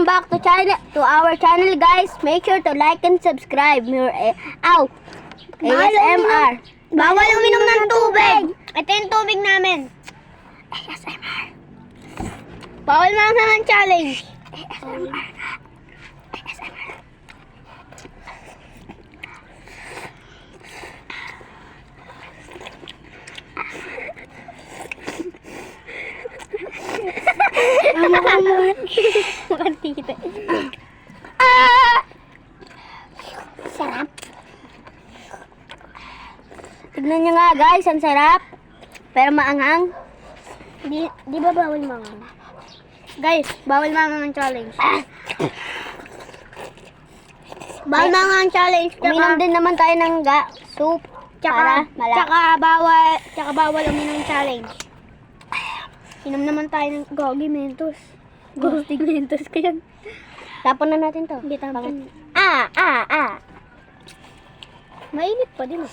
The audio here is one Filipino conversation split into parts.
welcome back to our channel, guys. Make sure to like and subscribe. ASMR. Bawal uminom ng tubig. Ito yung tubig namin. ASMR. Bawal lang naman challenge. ASMR. ASMR. Makantita. Sarap. Tignan nyo nga, guys, ang sarap. Pero maanghang. Di ba bawal mga? Guys, bawal mga ng challenge. Bawal mga ng challenge. Uminom din naman tayo ng soup. Para Tsaka bawal uminom ng challenge. Inom naman tayo ng Gogi Mentos. Ghosting mentos ka yan. Tapon na natin to. Hindi tapon. Mainit pa din.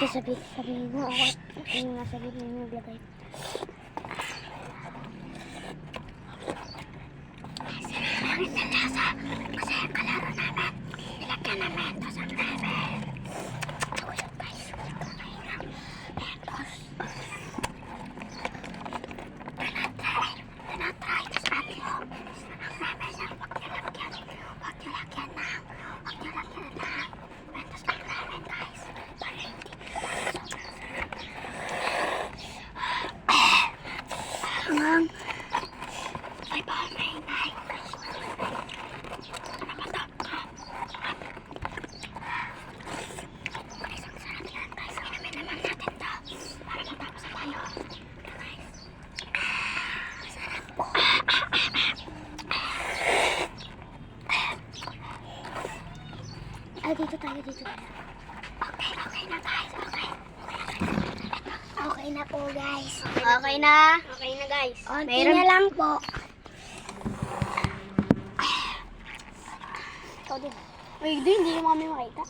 Sabihin mo ako. Yung nga sabihin mo naglagay. Pangit na lasa. Kasi ang kalaro namin. Nilagyan na mentos ang namin. Ako yun, guys. Mentos. Tinatry. Tas ate ko. Ang namin lang. Huwag nyo lagyan ng mentos ang namin, guys. Para hindi. May bawal maingay. Ano ba ito? Guys, ang sarap yan, guys. Inumin naman natin to. Para matapos na tayo. Guys. Sarap. Dito tayo. Okay na, guys. Okay na po, guys. Okay na. Okay na, guys. Konti na lang po. Ikaw din. Wait, hindi yung mami makita.